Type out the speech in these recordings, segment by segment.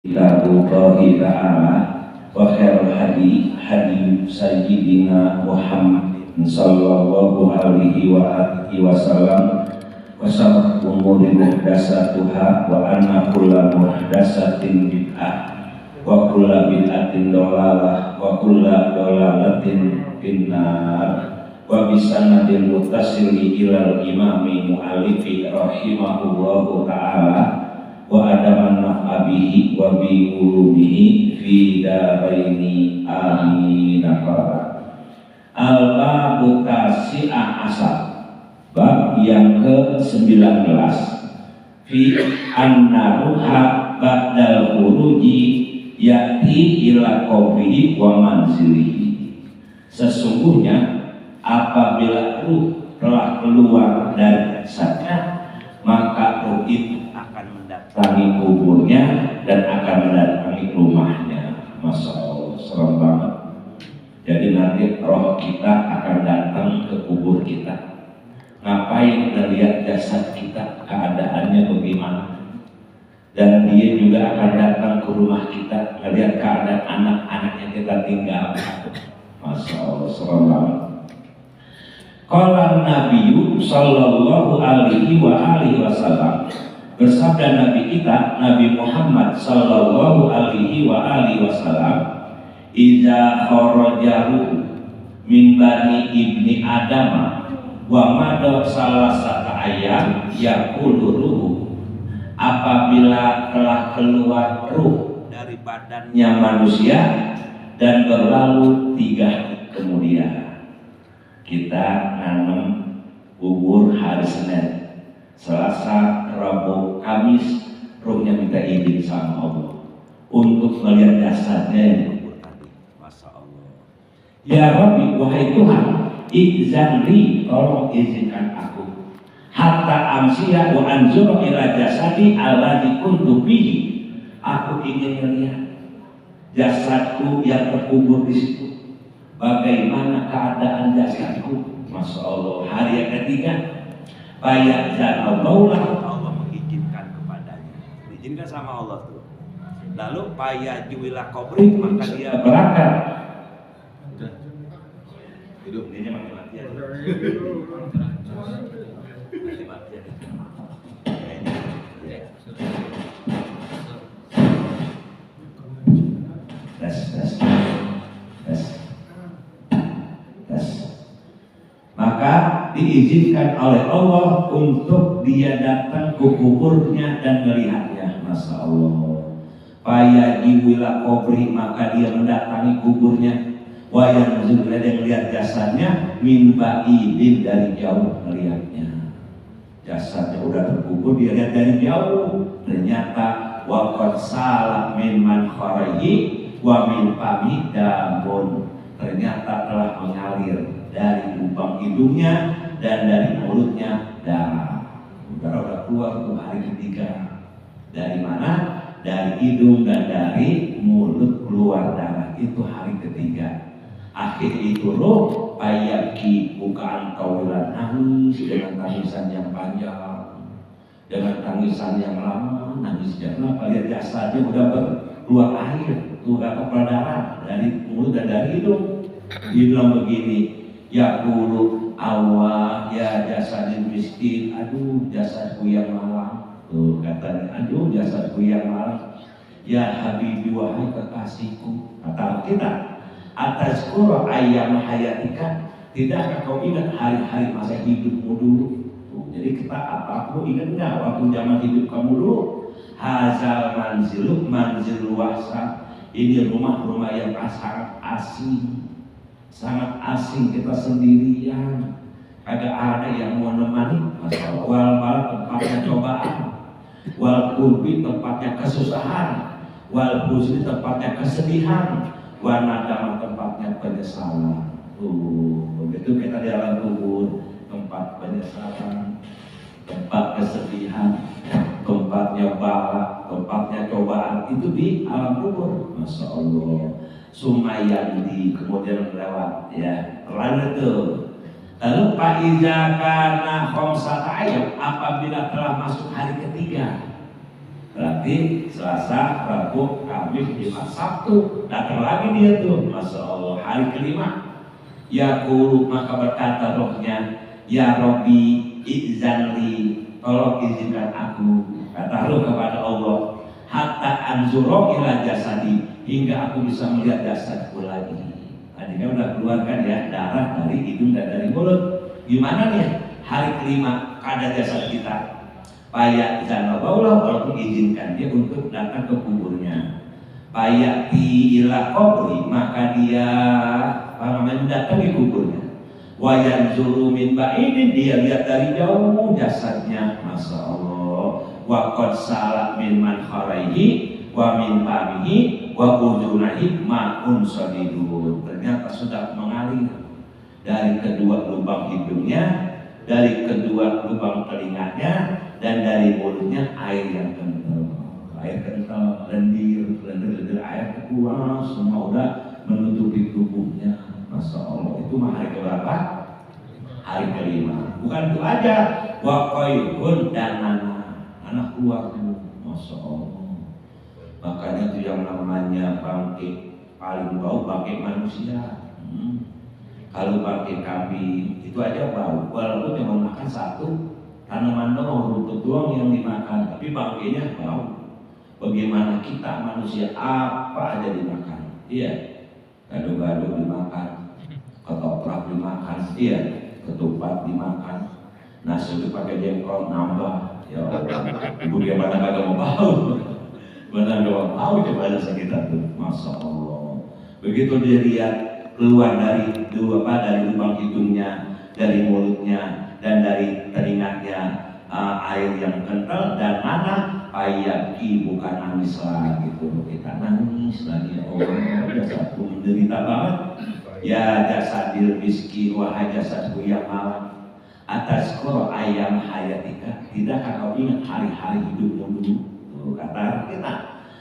Kitabullahi ta'ala wa khairul hadi hadi sayyidina Muhammadin sallallahu alaihi wa alihi wasallam wa syarrul umuri muhdatsatuha wa anna kulla muhdatsatin bid'ah wa kulla bid'atin dhalalah wa kulla dhalalatin finnar wa bisanadil muttasili ilal imami mu'allifi rahimahullahu ta'ala wa adaman naf'abihi wa bi ulumihi fi daraini amin. Al-babu tasi'ah asar, bab yang ke-19, fi anna ruha ba'dal khuruji ya'ti ila qabrihi wa manzilihi. Sesungguhnya apabila ruh telah keluar dari jasadnya, maka ruh itu akan mendatangi kuburnya dan akan mendatangi rumahnya. Masya Allah, serem banget. Jadi nanti roh kita akan datang ke kubur kita. Ngapain melihat jasad kita, keadaannya bagaimana? Dan dia juga akan datang ke rumah kita, melihat keadaan anak-anaknya kita tinggal. Masya Allah, serem banget. Qala Nabi sallallahu alaihi wa alihi wasallam, bersabda Nabi kita Nabi Muhammad sallallahu alaihi wa alihi wasallam, idza kharajahu min bani ibni Adam wa madha salasata ayyam yaqulu, apabila telah keluar ruh dari badannya manusia dan berlalu 3 hari kemudian. Kita nanam bubur hari Senin, Selasa, Rabu, Kamis, ruhnya minta izin sama Allah untuk melihat jasadnya yang dikubur tadi. Masya Allah. Ya Rabbi, wahai Tuhan, izanli, tolong izinkan aku, hatta amsiya wa anzura ila jasadi alladzi kuntu bihi. Aku ingin melihat jasadku yang terkubur di situ. Bagaimana keadaan jasadku? Masya Allah. Hari yang ketiga, fayazal maulah, Allah mengizinkan kepadanya, diizinkan sama Allah tuh. Lalu fayajuila qabri, maka dia berangkat. Hidup ini mati-matian. Mati-matian. Maka diizinkan oleh Allah untuk dia datang ke kuburnya dan melihatnya. Masya Allah. Fayajiwila qabri, maka dia mendatangi kuburnya. Wa yanzur, dia melihat jasadnya, min ba'idin, dari jauh melihatnya. Jasadnya udah terkubur, dia lihat dari jauh. Ternyata waqad salat min mankharihi wa min fami damun, ternyata telah mengalir dari lubang hidungnya dan dari mulutnya darah. Darah udah keluar tuh hari ketiga. Dari mana? Dari hidung dan dari mulut keluar darah. Itu hari ketiga. Akhir itu roh ayaki, bukaan kaulan, nangis dengan tangisan yang panjang, dengan tangisan yang lama. Nangis jangan apa, lihat jasadnya udah keluar air, udah keluar darah dari mulut dan dari hidung. Dia bilang begini, ya qulu awah ya jasadin miskin, aduh jasadku yang malang. Tuh katanya, aduh jasadku yang malang. Ya habibi, wahai kekasihku, kata kita, atas kuro ayam hayatika, tidakkah kau ingat hari-hari masa hidupmu dulu? Tuh, jadi kita apapun ingat nggak waktu zaman hidup kamu dulu? Hazal manzilu, manzil wahsa, ini rumah-rumah yang sangat asing. Sangat asing, kita sendirian, agak ada yang mau nemani. Masalah wal malah tempatnya cobaan, wal kurbi tempatnya kesusahan, wal husni tempatnya kesedihan, wal nadamah tempatnya penyesalan. Begitu kita di alam kubur, tempat penyesalan, tempat kesedihan, tempatnya bala, tempatnya cobaan, itu di alam kubur. Masya Allah. Sumayandi, kemudian lewat, ya, lalu tuh. Lalu fa'iza kana khamsata ayyam, apabila telah masuk hari ketiga, Berarti Selasa, Rabu, Kamis, Jumat, Sabtu datang lagi dia tuh, Masya Allah. Hari kelima, yaqulu maka berkata rohnya, ya Rabbi izanli, tolong izinkan aku, kata roh kepada Allah, hatta anzuro ila jasadi, hingga aku bisa melihat jasadku lagi. Tadi kan udah keluarkan ya darah dari hidung dan dari mulut. Gimana nih hari kelima keadaan jasad kita? Payak zanabaulah, walaupun izinkan dia untuk datang ke kuburnya. Payak ila kubri, maka dia mendatangi kuburnya. Wayan zuru min ba'idin, dia lihat dari jauh jasadnya, Masya Allah. Wa qad salak min mankharihi wa min famihi wa udunahi ma'un sadidun. Ternyata sudah mengalir dari kedua lubang hidungnya, dari kedua lubang telinganya, dan dari mulutnya air yang kental, lendir air keluar, semua udah menutupi tubuhnya. Masya Allah, itu mah hari keberapa? Hari kelima. Bukan itu aja, wa qayyun dan anak keluar tuh, Masya Allah. Makanya itu yang namanya bangkit paling bau bangkit manusia. Kalau bangkit kambing itu aja bau, walaupun cuma makan satu tanaman doang, rumput doang yang dimakan, tapi bangkainya bau. Bagaimana kita manusia, apa aja dimakan? Iya, gado-gado dimakan, ketoprak dimakan, iya, ketupat dimakan, nasi itu pakai jengkol nambah. Ya Allah, ibu dia mana kagak mau bau, mana gak mau bau coba ada sekitar tuh, Masya Allah. Begitu dia lihat keluar dari lubang hidungnya, dari mulutnya, dan dari telinganya air yang kental dan mana payaki, bukan nangis lagi tuh, kita nangis lagi. Allah, jasadku menderita banget. Ya jasadil miskin wahai jasadku yang malang, atas koro ayam hayatika, tidakkah kau ingat hari-hari hidupmu dulu? Tuh, kata kita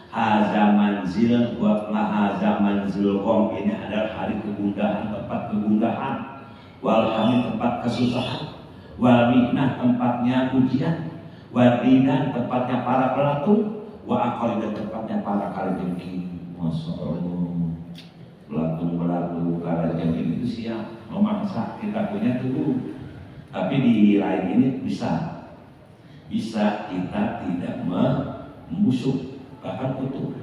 haza manzil wa haza manzil qom, ini adalah hari kegundahan, tempat kegundahan, walhamid tempat kesusahan, wal mihnah tempatnya ujian, wal dinan tempatnya para pelatung, wa aqal dan tempatnya para kalajengking. Masya Allah, pelatung kalajengking itu siap memaksa kita punya tubuh, tapi di lain ini bisa kita tidak membusuk, bahkan utuh.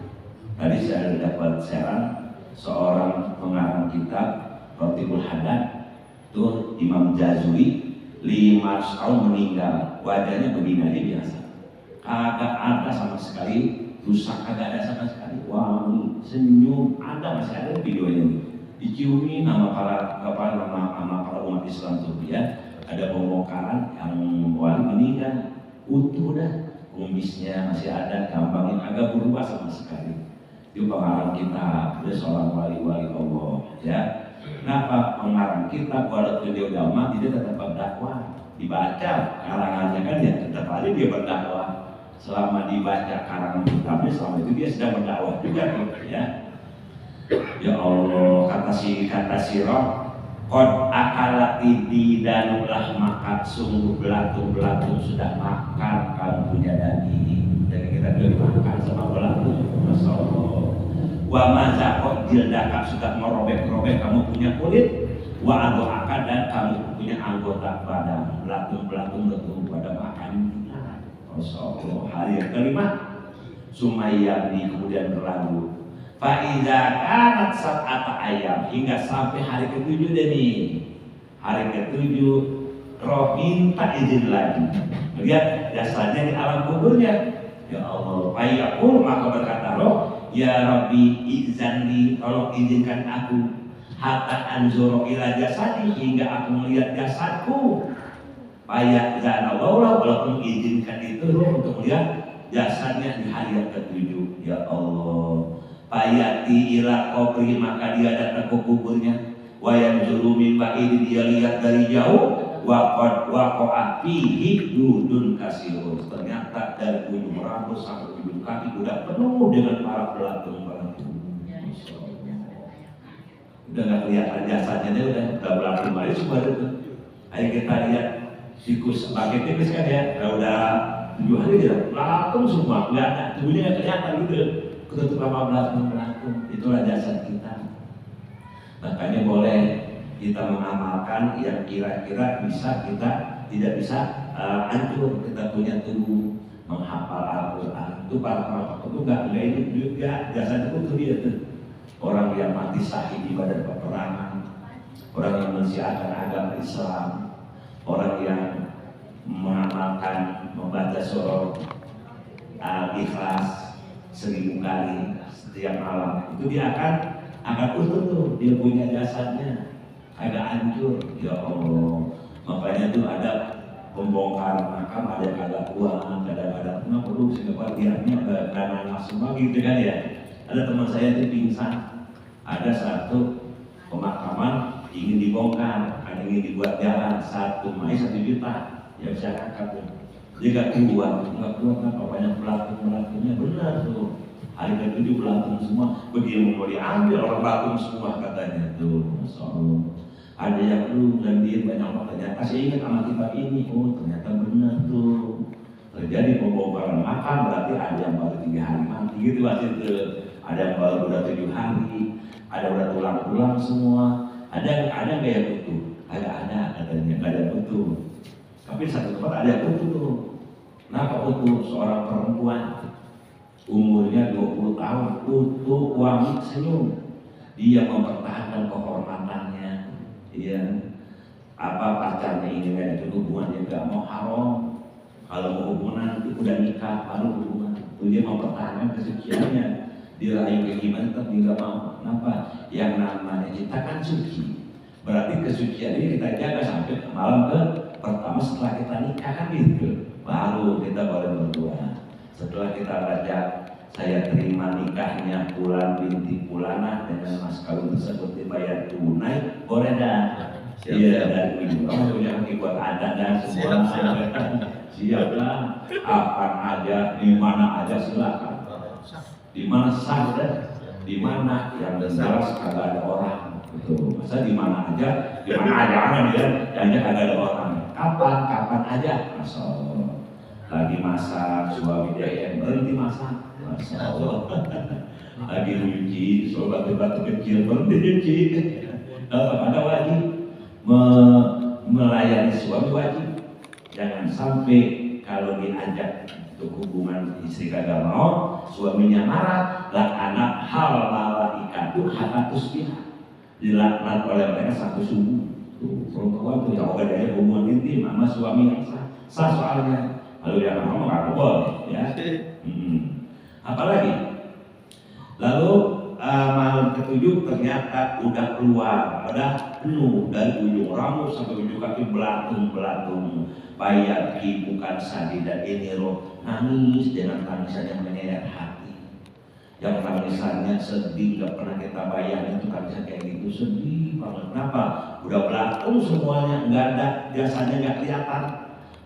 Tadi saya dapat siaran seorang pengarang kitab Rotibul Haddad, tuh Imam Jazuli, 5 tahun meninggal, wajahnya begini aja biasa, kagak ada sama sekali rusak, kagak ada sama sekali, wangi, senyum, ada, masih ada videonya nih, diciumi nama para umat Islam tuh ya. Ada pembongkaran yang wali meninggal utuh dah, kumisnya masih ada, gampangnya agak berubah sama sekali. Itu pengarang kita, dia seorang wali-wali Allah ya. Kenapa pengarang kita walaupun dia udah mati dia tetap berdakwah, dibaca karangannya kan ya, tetap aja dia berdakwah. Selama dibaca karangan kitabnya, selama itu dia sedang berdakwah juga ya. Ya Allah, kata si roh, qad akalati didanulah makan, sungguh belatung sudah makan kamu punya daging. Jadi kita makan sama belatung, Masya Allah. Wa mazaqot jildaka, sudah merobek-robek kamu punya kulit. Wa adoaka, dan kamu punya anggota badan, belatung pada makan. Masya Allah. Hari yang kelima, Sumayyah ini kemudian berlalu. Faiza kanat sab'ata ayam, hingga sampai hari ke-7 deh nih. Hari ke-7 roh minta izin lagi. Lihat jasadnya di alam kuburnya. Ya Allah, fayaqul, maka berkata roh, ya Rabbi izanli, tolong izinkan aku, hatta anzuru ila jasadi, hingga aku melihat jasadku. Payak zanallah, walaupun izinkan itu roh untuk melihat jasadnya di hari yang ke-7. Ya Allah, payati ila kubri, maka dia datang ke kuburnya. Wayan zuru min ba'idin, dia lihat dari jauh. Waqad waqa'a fihi dudun kasirun, ternyata dari ujung rambut sampai ujung kaki udah penuh dengan para belatung. Udah nggak kelihatan jasadnya, dia udah belatung aja semua itu. Ayo kita lihat sikus, makin tipis kan ya, udah 7 hari dia langsung semua, nggak ada, tubuhnya nggak kelihatan gitu, ketutup sama belatung. Itulah jasad kita. Makanya boleh kita mengamalkan yang kira-kira bisa kita tidak bisa hancur. Kita punya tubuh menghafal Al-Quran itu para ulama itu nggak hidup juga, jasad itu dia tuh. Orang yang mati syahid di badan peperangan, orang yang mensiarkan agama Islam, orang yang mengamalkan membaca surah Al-Ikhlas 1000 kali setiap malam, itu dia akan utuh tuh, dia punya jasadnya agak hancur. Ya Allah, makanya tuh ada pembongkar makam, ada yang agak kuat, kadang-kadang kenapa perlu sehingga lihatnya karena semua gitu kan ya. Ada teman saya itu pingsan, ada satu pemakaman ingin dibongkar, ada ingin dibuat jalan, 1 juta ya bisa angkat. Dia nggak kuat apa banyak pelakunya benar tuh. Hari ke-7 belatung semua, begitu mau diambil orang belatung semua katanya tuh, Masya Allah. Ada yang lu dan dia banyak orang ternyata saya ingat sama kita ini, oh ternyata benar tuh. Terjadi pembongkaran makam berarti ada yang baru 3 hari mati gitu pasti tuh. Ada yang baru udah 7 hari, ada udah tulang-tulang semua, ada nggak yang utuh? Ada katanya nggak ada utuh. Tapi satu tempat ada yang utuh tuh. Kenapa utuh? Seorang perempuan umurnya 20 tahun, utuh, wangi, senyum. Dia mempertahankan kehormatannya. Dia pacarnya ini nggak ada hubungan, dia nggak mau haram. Kalau mau hubungan itu udah nikah baru hubungan. Dia mempertahankan kesuciannya. Dia rayu kayak gimana tetap dia nggak mau. Kenapa? Yang namanya kita kan suci. Berarti kesucian ini kita jaga sampai malam pertama setelah kita nikah kan gitu. Baru kita boleh berdua. Setelah kita baca saya terima nikahnya Fulan binti Fulanah dengan mas kawin tersebut dibayar tunai, boleh dah. Iya, dari ujung kamu punya hati buat ada dan semua. Siap lah, kapan aja, di mana aja silakan. Di mana saja, di mana yang jelas kagak ada orang. Betul. Masa di mana aja kan ya, yang kagak ada orang. Kapan aja, Masya Allah. Lagi masak, suami dia yang berhenti masak, Masya Allah. Lagi nyuci, soal batu-batu kecil berhenti nyuci. Ada wajib melayani suami wajib. Jangan sampai kalau diajak untuk hubungan istri kagak mau, suaminya marah, anak hal malaikatu hatatus biha, dilaknat oleh mereka satu subuh. Perempuan tuh yang ada hubungan intim sama suami yang sah soalnya. Lalu yang ngomong nggak boleh, ya. Apalagi, lalu malam ke-7 ternyata udah keluar, udah penuh dari ujung rambut sampai ujung kaki belatung. Bayaki bukan sadid dan ini roh, nangis dengan tangisan yang menyayat hati. Yang tangisannya sedih, gak pernah kita bayangin itu tangisan kayak gitu, sedih banget. Kenapa? Udah belatung semuanya, nggak ada jasanya, nggak kelihatan.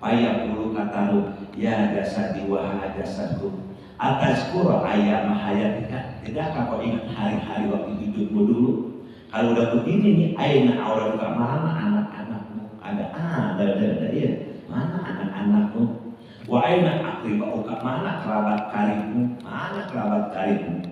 Payah dulu kata lu, ya jasad diwaha jasadku. Atas kura ayam hayatika. Tidakkah kau ingat hari-hari waktu hidupmu dulu? Kalau udah begini nih, aina aura juga mana anak-anakmu? Ada ya. Mana anak-anakmu? Wa aina aqribauka, mana kerabat karibmu? Mana kerabat karibmu?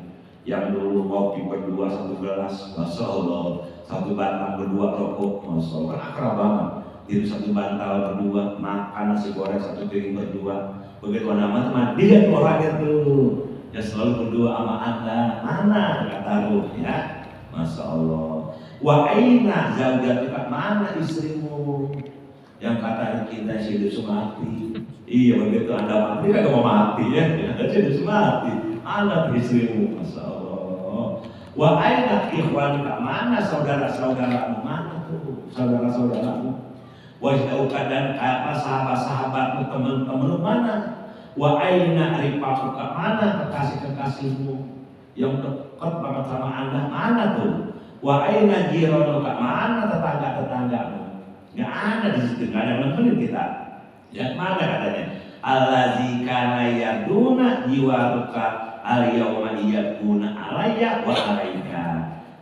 Yang dulu ngopi berdua 1 gelas, Masya Allah, 1 batang berdua rokok, Masya Allah, kan akrab banget. Tidur 1 bantal berdua, makan nasi goreng 1 piring berdua. Begitu nama-nama, dia tuh orangnya tuh, ya selalu berdua sama Anda. Mana kata lu, ya, Masya Allah. Wa aina zaujatuka, mana istrimu? Yang kata kita hidup semati. Iya, begitu Anda mati kan mau mati ya, hidup semati. Anak istrimu, Masya Allah. Wa aina ikhwanuka, mana saudara-saudaramu? Mana tuh saudara-saudaramu? Wa jauhkan dan sahabat-sahabatmu, teman-temanmu mana? Wa aina rifaquka, mana kekasih-kekasihmu yang dekat banget sama Anda? Mana tuh? Wa aina jiranuka, mana tetangga-tetanggamu? Nggak ada di situ, nggak ada yang nemenin kita. Yang mana katanya? Allazi kana yaduna jiwaruka al-yawma yakuna alayya wa alaika.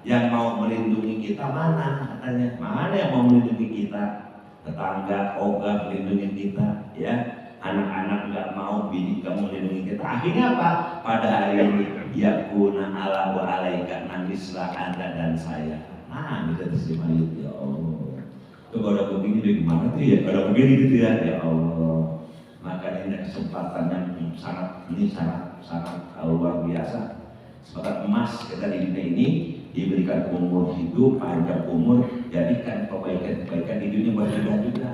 Yang mau melindungi kita mana katanya? Mana yang mau melindungi kita? Tetangga, ogah melindungi kita, ya. anak-anak nggak mau, bini kamu melindungi kita. Akhirnya apa? Pada hari ini yakuna ala wa alaika, nangislah Anda dan saya. Nah, kita terima itu ya Allah. Kalau ada begini bagaimana tuh ya? Kalau begini gitu ya, ya Allah. Maka ini kesempatan yang sangat luar biasa. Sepakat emas kita di dunia ini diberikan umur hidup, panjang umur, jadikan kebaikan di dunia buat kita juga.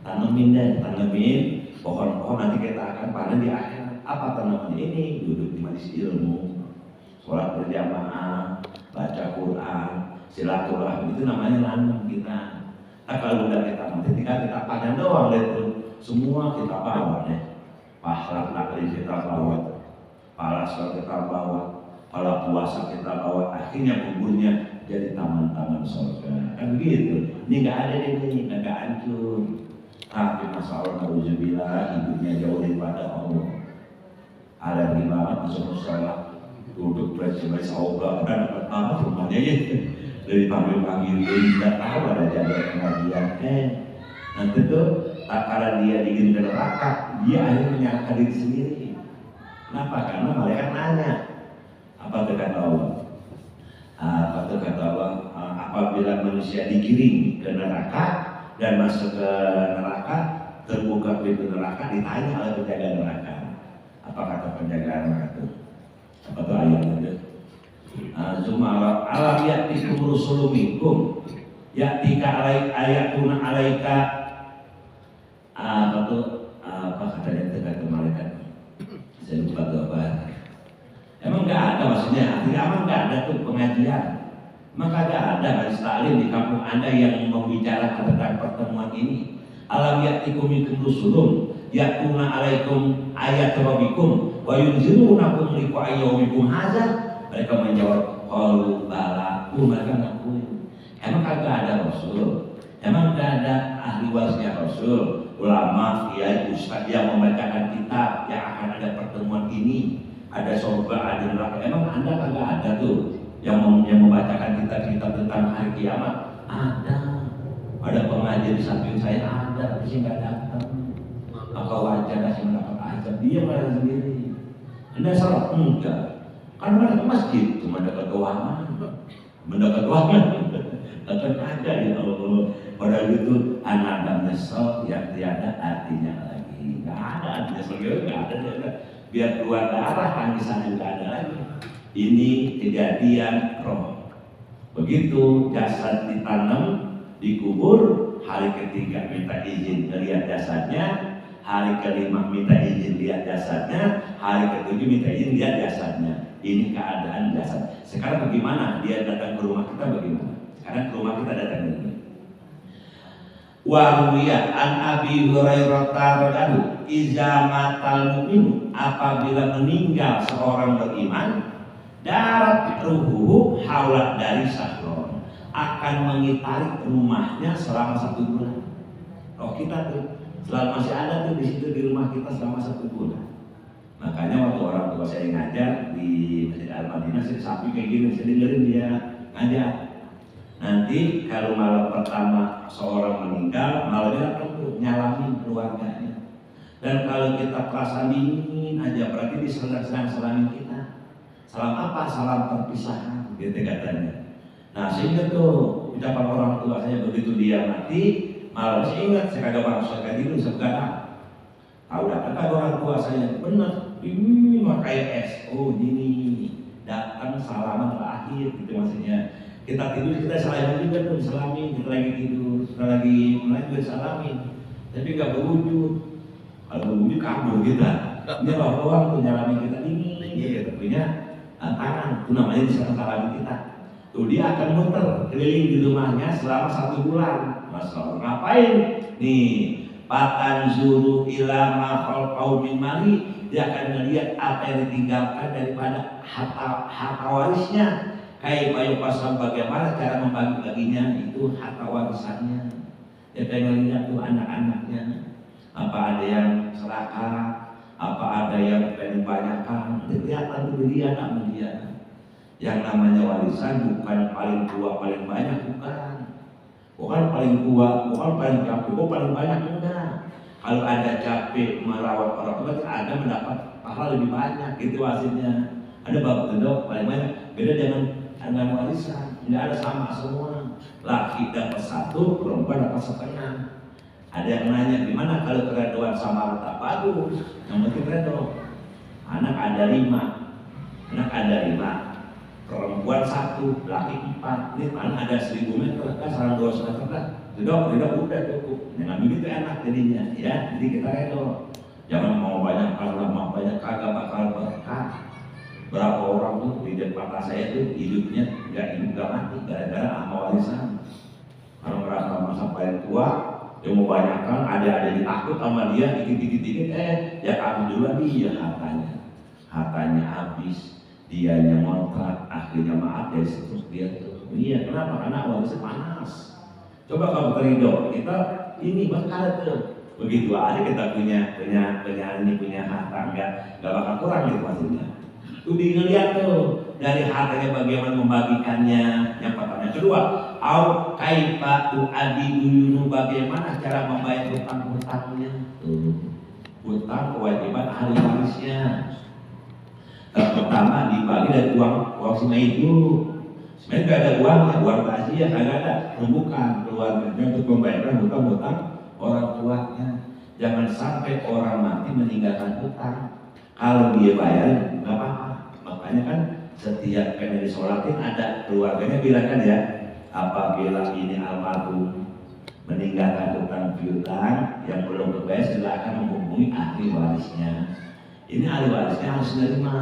Tanemin pohon-pohon nanti kita akan panen di akhirat. Apa tanaman ini? Duduk di majelis ilmu, sholat berjamaah, baca Quran, silaturahmi, itu namanya nanam kita. Nah, kalau udah kita mati tinggal kita panen doang itu. Semua kita bawa deh, pahala takdir kita bawa, pahala sholat kita bawa, pahala puasa kita bawa, akhirnya kuburnya jadi taman-taman surga. Kan begitu. Ini nggak ada ini, nggak hancur. Tapi masalah nauzubillah, hidupnya jauh daripada Allah. Ada di mana masuk musola, duduk bersih-bersih Allah, dan dapat apa rumahnya ya? Dari pagi-pagi tidak tahu ada jadwal pengajian. Nanti tuh tak dia dikirim ke neraka, dia akhirnya menyalahkan diri sendiri. Kenapa? Karena malaikat nanya, apa kata Allah? Apa kata Allah? Apabila manusia dikirim ke neraka dan masuk ke neraka, terbuka pintu neraka, ditanya oleh penjaga neraka. Apa kata penjaga neraka itu? Apa tuh ayatnya? Zumara alam ya'tikum rusulun minkum ya'tika ayatuna alaika. Apa katanya kata malaikat? Saya lupa tuh apa. Emang nggak ada maksudnya? Emang nggak ada tuh pengajian? Maka nggak ada majelis taklim di kampung Anda yang membicarakan tentang pertemuan ini. Alam ya'tikum minkum rusulun ya'tuna alaikum ayat rabbikum wa yunzirunakum liqa'a yaumikum hadza. Mereka menjawab, qalu bala. Mereka ngakuin. Emang kagak ada rasul? Emang gak ada ahli warisnya rasul, ulama, kiai, ustaz yang membacakan kitab yang akan ada pertemuan ini, ada surga, ada neraka? Emang Anda kagak ada tuh yang membacakan kitab-kitab tentang hari kiamat? Ada pengajian di samping saya ada, tapi saya nggak datang. Maka wajar saya mendapat azab. Dia malah sendiri. Anda salah? Enggak. Kan mereka ke masjid, cuma dekat ruangan, mendekat ruangan, akan ada ya Allah. Padahal itu anak nyesel yang tiada artinya lagi. Nggak ada artinya sebagai nggak ada. Biar keluar darah tangisan nggak ada lagi. Ini kejadian roh. Begitu jasad ditanam, dikubur, hari ketiga minta izin melihat jasadnya, hari kelima minta izin lihat jasadnya, hari ketujuh minta izin lihat jasadnya. Ini keadaan jasad. Sekarang bagaimana dia datang ke rumah kita? Bagaimana? Sekarang ke rumah kita datang ini. Wa ruwiya an Abi Hurairah radhiyallahu iza matal mu'min, apabila meninggal seorang beriman, darat ruhuhu haulat dari sahron, akan mengitari rumahnya selama 1 bulan. Roh kita tuh selalu masih ada tuh di situ di rumah kita selama 1 bulan. Makanya waktu orang tua saya ngajar di Masjid Al-Madinah, saya samping kayak gini, saya dengerin dia ngajar. Nanti kalau malam pertama seorang meninggal, malamnya datang tuh nyalamin keluarganya. Dan kalau kita perasaan dingin aja, berarti diserang-serang salamin kita. Salam apa? Salam perpisahan, gitu katanya. Nah, sehingga tuh ucapan orang tua saya begitu dia mati, malam saya ingat, saya kagak masuk ke diri, sebenarnya. Tahu datang kan orang tua saya, benar, ini pakai SO ini, datang salaman terakhir, gitu maksudnya. Kita tidur, kita salamin juga tuh, salamin, kita lagi tidur, kita lagi mulai juga salamin, tapi nggak berwujud. Kalau berwujud kabur kita, ini roh doang tuh nyalamin kita ini, gitu punya tangan, itu namanya bisa salamin kita. Tuh dia akan muter keliling di rumahnya selama 1 bulan. Masya Allah, ngapain? Nih, patan zuru ilama khalqau min mali, dia akan melihat apa yang ditinggalkan daripada harta warisnya. Kayak bayu pasang bagaimana cara membagi-baginya, itu harta warisannya. Dia pengen lihat tuh anak-anaknya, apa ada yang serakah, apa ada yang pengen banyakkan. Kelihatan tuh dia anak dia. Yang namanya warisan bukan paling tua paling banyak, bukan paling tua, bukan paling capek, bukan paling banyak, enggak. Kalau ada capek merawat orang tua, ada mendapat pahala lebih banyak, gitu hasilnya. Ada bapak gendong paling banyak. Beda dengan warisan, nggak ada sama semua. Laki dapat 1, perempuan dapat 1,5. Ada yang nanya, gimana kalau keredoan sama rata? Bagus, yang penting redo. Anak ada 5, perempuan 1, laki 4. Ini mana ada 1.000 meter, kan sarang 200 meter kan? Tidak udah cukup. Dengan begitu enak jadinya, ya. Jadi kita redo. Jangan mau banyak kalau mau banyak kagak bakal berkah. Berapa orang tuh di depan saya tuh hidupnya nggak mati gara-gara sama warisan. Kalau merasa sampai tua, dia mau banyakkan, ada takut sama dia, dikit-dikit, ya habis duluan dia hartanya habis, dianya ngontrak, akhirnya maaf ya terus dia tuh. Iya, kenapa? Karena warisan panas. Coba kamu terido, kita ini bakal tuh. Begitu aja kita punya harta nggak bakal kurang gitu maksudnya. Tuh dilihat tuh dari hartanya bagaimana membagikannya. Yang pertama, yang kedua, au kaifa tu'adiduyunu, bagaimana cara membayar hutang-hutangnya. Hutang kewajiban ahli warisnya. Pertama dibagi dari uang si itu. Sebenarnya gak ada uangnya, uang tasnya kagak ada. Bukan keluarganya untuk membayarkan hutang-hutang orang tuanya. Jangan sampai orang mati meninggalkan hutang. Kalau dia bayar nggak apa-apa. Makanya kan setiap kena disolatin ada keluarganya bilang kan ya, apabila ini almarhum meninggalkan hutang piutang yang belum terbayar, silakan menghubungi ahli warisnya. Ini ahli warisnya harus menerima.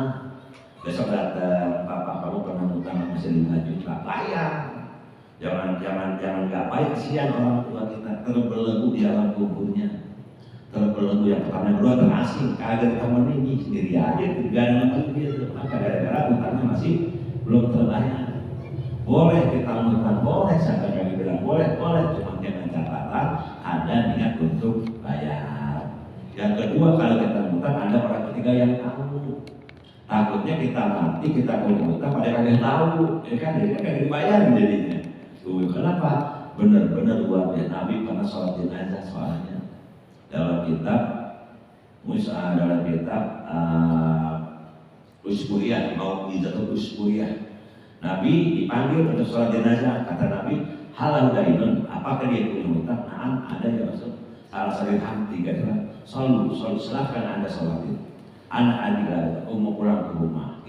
Besok datang, bapak kamu pernah hutang masih 5 juta, bayar. Jangan nggak bayar, kesian orang tua kita terbelenggu di alam kuburnya. Terbelenggu yang pertama, yang kedua terasing, kagak temen ini sendiri aja, gak ada lagi dia tuh. Maka gara-gara hutangnya masih belum terbayar. Boleh kita hutang, boleh, sampai kami bilang boleh, cuma dengan catatan ada niat untuk bayar. Yang kedua, kalau kita hutang ada orang ketiga yang tahu. Takutnya kita mati, kita punya hutang pada kagak tahu, ya kan? Jadi kagak dibayar jadinya. Tuh, kenapa? Benar-benar luar biasa. Nabi pernah sholat jenazah soalnya. Dalam kitab Usburiyah, mau Izatul Usburiyah, Nabi dipanggil untuk sholat jenazah. Kata Nabi, halal dainun, apakah dia punya hutang? Nah, ada ya Rasul. Salah satu 3 selalu silahkan anda sholatin. Anak adik ada, mau pulang ke rumah.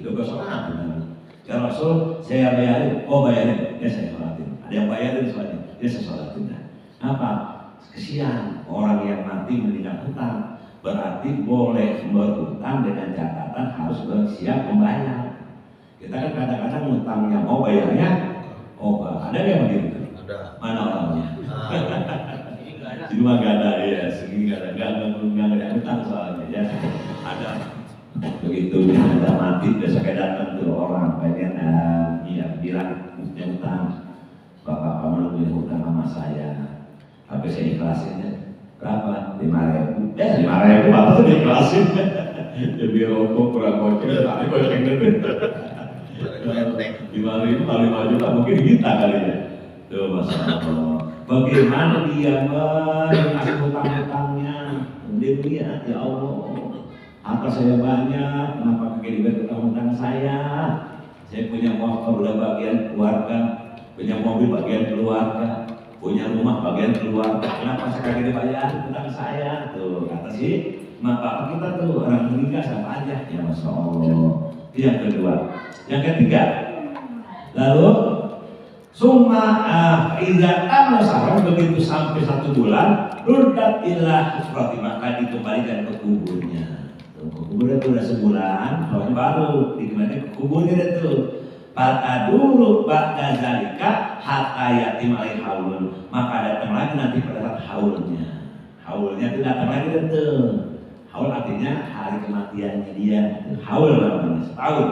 Juga sholat Nabi. Ya Rasul, saya bayarin. Oh bayarin, ya saya sholatin. Ada yang bayarin sholatnya, ya saya sholatin. Apa? Kesian orang yang mati meninggal hutang, berarti boleh berhutang dengan catatan harus bersiap membayar. Kita kan kadang-kadang hutangnya mau bayarnya, ada yang begitu? Ada. Mana orangnya? Jadi mah gak ada ya, segi gak ada hutang soalnya ya. Ada begitu ada mati besoknya datang tuh orang pengen bilang punya hutang, bapak kamu punya hutang sama saya. Tapi saya ikhlasinnya berapa? 5.000. 5.000 apa tuh diikhlasin? Jadi rokok kurang kocok, tapi banyak yang gede. 5.000 kali 5 juta mungkin kita kali ya. Tuh Masya Allah. Bagaimana dia melunasi hutang-hutangnya? Dia lihat, ya Allah, harta saya banyak, kenapa kagak dibayar hutang saya? Saya punya motor udah bagian keluarga, punya mobil bagian keluarga, punya rumah bagian keluarga, kenapa saya kagak dibayar hutang saya? Tuh kata si bapak kita tuh orang meninggal sama aja, ya Masya Allah. Itu yang kedua. Yang ketiga, lalu idza saran begitu sampai 1 bulan, rudat ilah seperti maka dikembalikan ke kuburnya. Ke kuburnya itu udah sebulan, soalnya baru dikembalikan ke kuburnya itu. Pada dulu ba'da zalika hatta yatim alaihi haulun, maka datang lagi nanti pada saat haulnya. Haulnya itu datang lagi itu. Haul artinya hari kematiannya dia. Haul namanya setahun.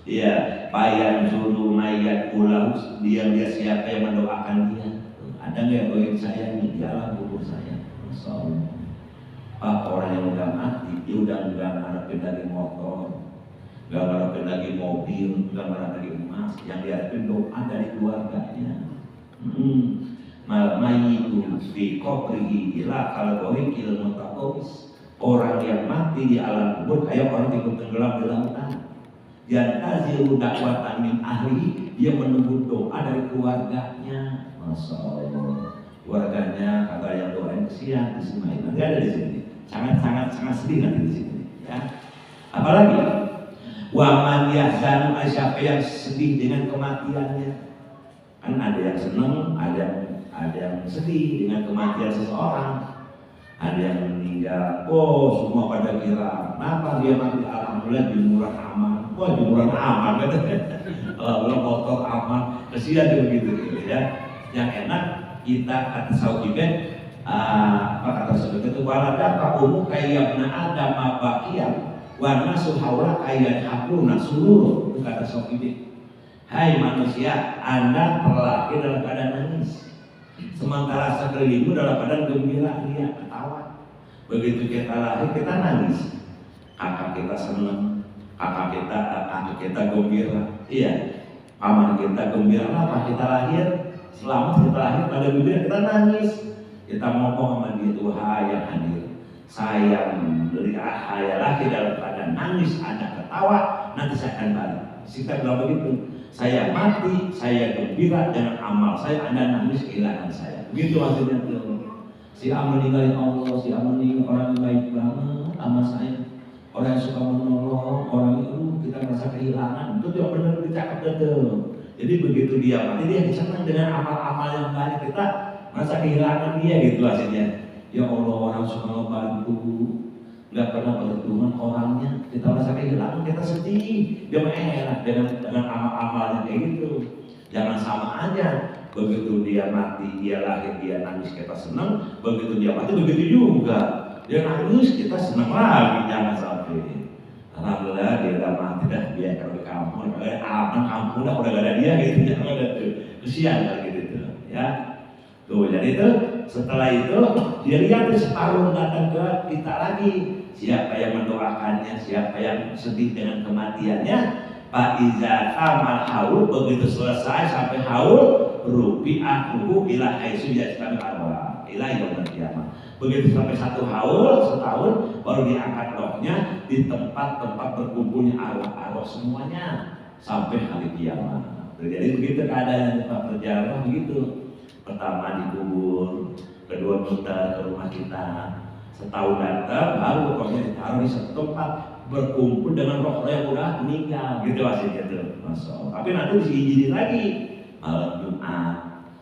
Iya, bayan zulu mayat ulah dia siapa yang mendoakan dia. Ada nggak yang doain saya nih? Dialah kubur saya. Masya Allah. Pak, orang yang udah mati, dia udah nggak ngarepin lagi motor, nggak ngarepin lagi mobil, nggak ngarepin lagi emas. Yang diharapin doa dari keluarganya. Mayitu fi qabrihi ila kalgorikil mutaqawis. Orang yang mati di alam kubur kayak orang yang tenggelam di lautan. Yang tazilu dakwatan min ahli, dia menunggu doa dari keluarganya. Masya Allah, keluarganya kata yang doain kesian Ismail nanti ada di sini. Sangat sedih nanti di sini. Ya. Apalagi waman yahzanu, siapa yang sedih dengan kematiannya. Kan ada yang senang, ada yang sedih dengan kematian seseorang. Ada yang meninggal, semua pada kira kenapa dia mati, alhamdulillah jemuran aman. Jemuran aman gitu. Belum kotor aman, kesian begitu ya. Yang enak kita kata saujibet, apa kata saujibet itu waladaka umum kayak adam abakiyam warna suhaura kayak hakuna seluruh, itu kata saujibet. Hai manusia, Anda terlahir dalam keadaan nangis, sementara sekelilingmu dalam keadaan gembira, dia ketawa. Begitu kita lahir kita nangis, kakak kita senang, kakak kita gembira, iya, paman kita gembira. Apa kita lahir selamat, kita lahir pada gembira, kita nangis, kita ngomong sama dia, Tuhan yang hadir, saya dari saya lahir dalam keadaan nangis, Anda ketawa, nanti saya akan balik. Kita bilang begitu, saya mati, saya gembira dengan amal saya, Anda nangis kehilangan saya. Begitu maksudnya tuh. Si A meninggalin Allah, si A meninggal orang yang baik banget sama saya, orang yang suka menolong, orang itu kita merasa kehilangan. Itu yang benar dicakap betul. Jadi begitu dia mati, dia senang dengan amal-amal yang baik, kita merasa kehilangan dia gitu hasilnya. Ya Allah, orang suka membantu, nggak pernah berhubungan orangnya, kita merasa kehilangan, kita sedih. Dia mengelah dengan amal-amalnya kayak gitu. Jangan sama aja. Begitu dia mati, dia lahir, dia nangis, kita senang. Begitu dia mati, begitu juga. Dia nangis, kita senang lagi. Jangan sampai. Alhamdulillah dia udah mati dah, dia kalau di kampung, aman kampung dah, udah gak ada dia gitu. Jangan ada tuh, kesian lah gitu ya. Tuh jadi itu setelah itu dia lihat separuh datang ke kita lagi. Siapa yang mendoakannya, siapa yang sedih dengan kematiannya. Pak Iza kamal haul, begitu selesai sampai haul, rupiah ruhu ila haitsu yastamil arwah ila yaumil qiyamah. Begitu sampai satu haul setahun baru diangkat rohnya di tempat-tempat berkumpulnya arwah-arwah semuanya sampai hari kiamat. Jadi begitu keadaannya tempat berjalan begitu. Pertama dikubur, kedua muter ke rumah kita, setahun datang baru rohnya ditaruh di satu tempat berkumpul dengan roh yang udah meninggal gitu hasilnya tuh. Masya Allah. Tapi nanti diizinin lagi malam Jumat,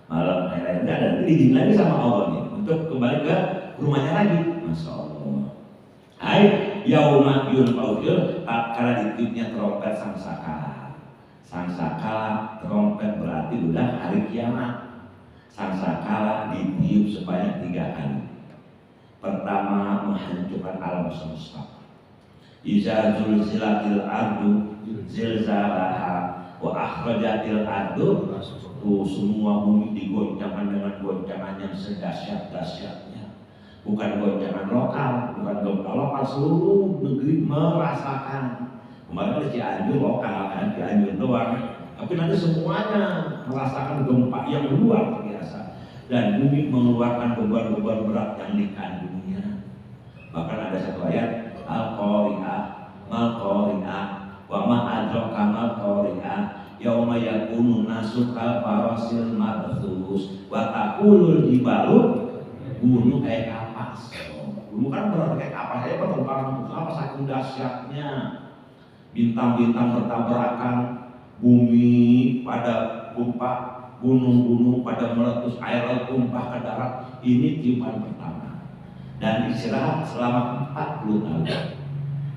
malam hari raya dan diizinin lagi sama Allah nih untuk kembali ke rumahnya lagi. Masya Allah. Hai yauma yunfaul, kala ditiupnya trompet sangsakala. Sangsakala trompet berarti udah hari kiamat. Sangsakala ditiup sebanyak 3 kali. Pertama menghancurkan alam semesta. Iza zulzilatil ardu zilzalaha wa akhrajatil ardu, tuh semua bumi digoncangkan dengan goncangan yang sedahsyat-dahsyatnya. Bukan goncangan lokal, bukan gempa lokal, seluruh negeri merasakan. Kemarin ada Cianjur lokal kan, Cianjur doang. Tapi nanti semuanya merasakan gempa yang luar biasa. Dan bumi mengeluarkan beban-beban berat yang dikandungnya. Bahkan ada satu ayat, Al-Qari'ah, Mal-Qari'ah, wa ma adraka mal-Qari'ah, yauma yakunu nasu kal farasil mabthus, wa taqulul jibalu, gunung kayak kapas. Gunung kan berat kayak kapas, saya penerbangan apa saking dahsyatnya. Bintang-bintang bertabrakan, bumi pada tumpah, gunung-gunung pada meletus, air laut tumpah ke darat. Ini tiupan pertama. Dan istirahat selama 40 tahun.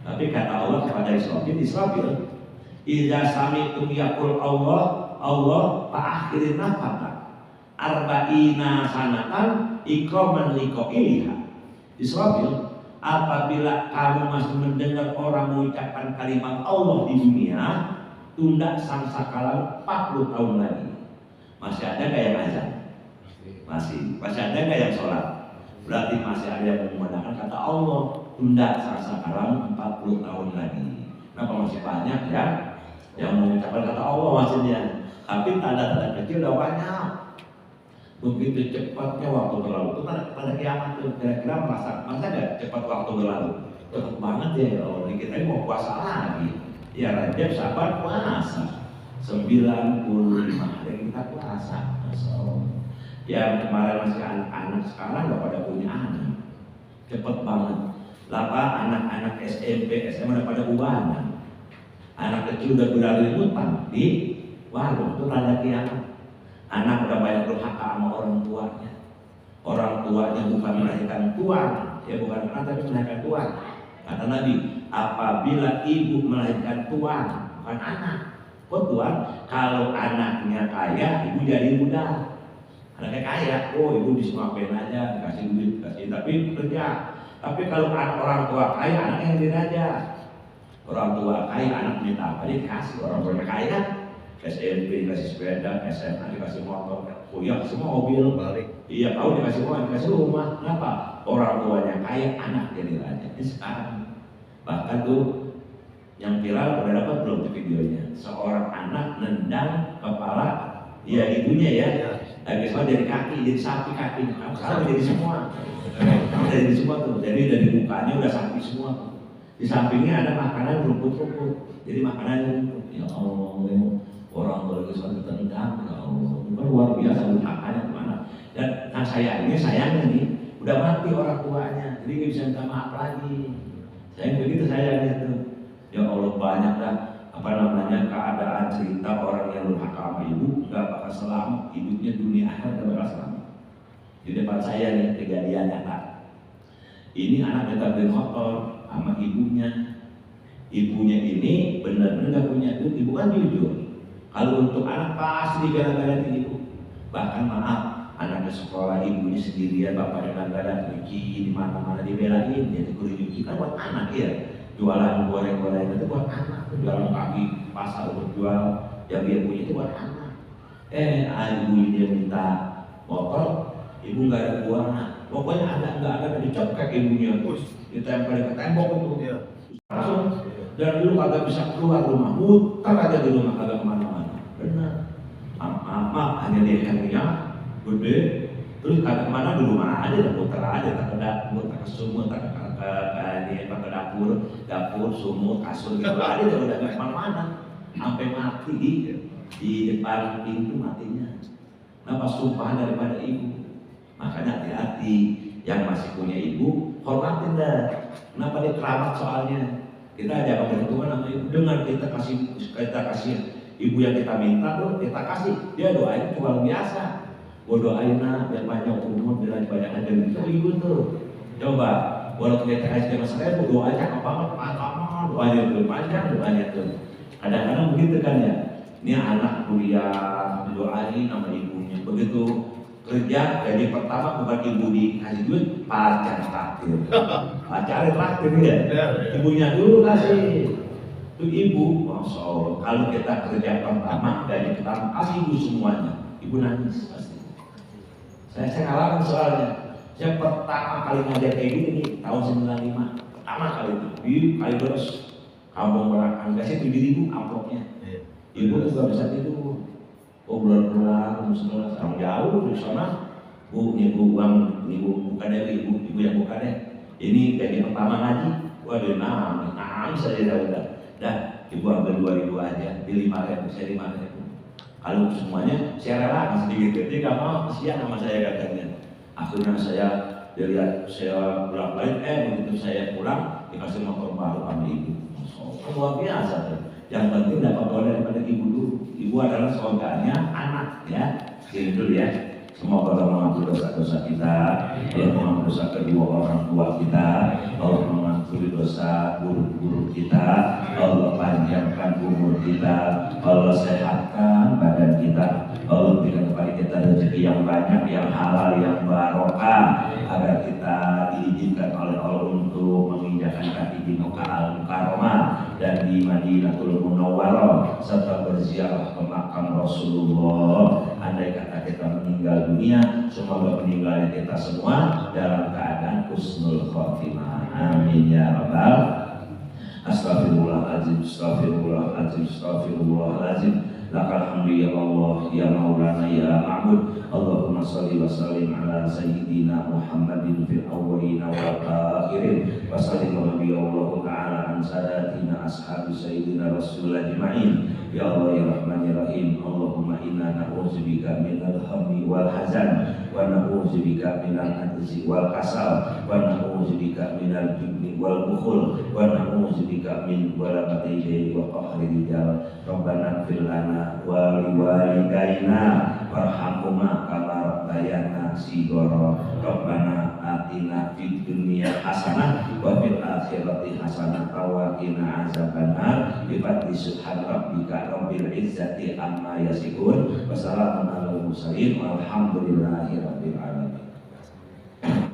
Tapi kata Allah kepada Israfil, idza sami'tum yaqul Allah fa'akhirin nafata arba'ina sanatan iqaman liqa'iliha. Israfil, apabila kamu masih mendengar orang mengucapkan kalimat Allah di dunia, tunda sangsakala 40 tahun lagi. Masih ada gak yang azan? Masih ada gak yang sholat? Berarti masih ada yang menggunakan kata Allah. Tunda sangsakala 40 tahun lagi. Kenapa masih banyak ya yang mengucapkan kata Allah maksudnya? Tapi tanda-tanda kecil udah banyak. Begitu cepatnya waktu berlalu itu pada kiamat tuh, kira-kira masa nggak cepat waktu berlalu? Cepet banget ya Allah, kita ini mau puasa lagi. Ya Rajab, Syaban, puasa 95 hari kita puasa. Masya Allah. Yang kemarin masih anak-anak, sekarang nggak pada punya anak. Cepet banget. Lapa anak-anak SMP, SMA udah pada ubahan. Anak kecil udah berlari hutang di warung, itu tanda kiamat. Anak udah banyak durhaka sama orang tuanya. Orang tuanya bukan melahirkan tuan, ya bukan anak tapi melahirkan tuan. Kata Nabi, apabila ibu melahirkan tuan, bukan anak. Kok tuan? Kalau anaknya kaya, ibu jadi budak. Anaknya kaya, oh ibu disuapin aja, dikasih duit, dikasih, tapi kerja. Tapi kalau anak orang tua kaya, anaknya yang diraja. Orang tua kaya, anak minta apa dia kasih. Orang tua kaya, SMP dikasih sepeda, SMA dikasih motor, kuliah semua mobil balik. Iya, kau dikasih uang, dikasih rumah. Kenapa? Orang tuanya kaya, anak jadi raja. Ini sekarang. Bahkan tuh yang viral udah dapat belum tuh videonya? Seorang anak nendang kepala ya ibunya ya. Lagi soal dari kaki, jadi sapi kakinya. Kamu jadi semua. Kamu jadi semua tuh. Jadi dari mukanya udah sapi semua tuh. Di sampingnya ada makanan rumput-rumput. Jadi makanannya rumput. Ya Allah. Orang tua itu suatu tendang, ya Allah, bukan luar biasa usahaannya kemana. Dan nah sayangnya nih, udah mati orang tuanya, jadi nggak bisa minta maaf lagi. Sayang begitu sayangnya tuh. Ya Allah, banyak dah keadaan cerita orang yang durhaka sama ibu nggak bakal selamat hidupnya, dunia akhirat nggak bakal selamat. Di depan saya nih kejadian nyata. Ini anak minta beli motor sama ibunya. Ibunya ini benar-benar nggak punya duit, ibu kan jujur. Kalau untuk anak pasti gara-gara ibu. Bahkan maaf, anaknya sekolah ibunya sendirian, bapaknya gara-gara nyuci di mana-mana dibelain, jadi kudu nyuci kan buat anak ya. Jualan goreng-goreng itu buat anak, jualan kaki pasar untuk jual yang dia punya itu buat anak. Ibu dia minta motor, ibu nggak ada uangnya. Pokoknya nggak ada dicopek ibunya, terus ditempel ke tembok itu. Langsung dan dulu kagak bisa keluar rumah, muter aja di rumah kagak kemana-mana. Benar. Maaf, hanya dia kayaknya gede, terus kagak kemana di rumah aja, muter aja, tak ke dapur, tak ke sumur, tak ke dapur, sumur, kasur gitu aja, udah nggak kemana-mana, sampai mati di depan pintu matinya. Nah pas tumpahan daripada ibu, makanya hati-hati yang masih punya ibu, hormatin dah. Kenapa dia keramat soalnya? Kita aja berhubungan sama ibu, dengan kita kasih ibu yang kita minta tuh kita kasih, dia doain luar biasa. Gua doain biar banyak umur, biar banyak aja gitu ibu tuh. Coba, walaupun kita kasih dengan saya, doa cakep banget, doanya tuh panjang, doanya tuh. Kadang-kadang begitu kan ya. Ini anak kuliah doain sama ibunya, begitu kerja gaji pertama bukan ibu dikasih duit, pacar traktir. Pacar traktir ya. Ibunya dulu kasih. Itu ibu, masya Allah. Kalau kita kerja pertama gaji pertama kasih ibu semuanya, ibu nangis pasti. Saya ngalamin soalnya. Saya pertama kali ngajar kayak gini nih tahun 95. Pertama kali itu di Kalideres, Kampung Barakan kasih 7.000 amplopnya. Ibu tuh gak bisa tidur. Oh bulan-bulan, sekarang jauh dari sana. Bu, ibu uang, ibu buka deh, ibu yang buka deh. Ini gaji pertama ngaji, waduh nangis saja udah. Dan ibu ambil 2.000 aja, di 5.000, saya 5.000. Kalau semuanya saya rela sedikit, jadi gak mau kesian sama saya katanya. Akhirnya saya dilihat saya bolak-balik, begitu saya pulang dikasih motor baru sama ibu. Luar biasa tuh. Yang penting dapat doa daripada ibu dulu. Ibu adalah saudaranya anak ya. Gitu ya. Semoga Allah mengampuni dosa-dosa kita, Allah mengampuni dosa kedua orang tua kita, Allah mengampuni dosa guru-guru kita, Allah panjangkan umur kita, Allah sehatkan badan kita, Allah berikan kepada kita rezeki yang banyak, yang halal, yang barokah, agar kita diizinkan oleh Allah untuk menginjakkan kaki di Mekah Al-Mukarramah dan di Madinatul Munawwarah serta berziarah ke makam Rasulullah. Andai kata kita meninggal dunia, semoga meninggalnya kita semua dalam keadaan husnul khotimah. Amin ya rabbal. Astaghfirullahaladzim, astaghfirullahaladzim, astaghfirullahaladzim. lakal hamdu ya Allah ya maulana ya ma'bud. Allahumma sholli wa sallim ala sayyidina Muhammadin fil awwalin wal akhirin wa sallallahu ya Allah ta'ala an sadatina ashabi sayyidina rasul ajma'in. Ya Allah ya Rahman ya Rahim. Allahumma inna na'udzubika minal hammi wal hazan wa na'udzubika minal ajzi wal kasal wa na'udzubika minal jubni wal bukhul wa na'udzubika min walabati yadayni wa qahri rijal. Rabbana ighfir lana wa liwalidayna warhamhuma kama rabbayana shighara. Rabbana atina fid dunya hasanah wa fil akhirati hasanah wa qina azabannar. Bi fadli subhan rabbika rabbil izzati amma yasifun wa salamun alal mursalin walhamdulillahi rabbil alamin.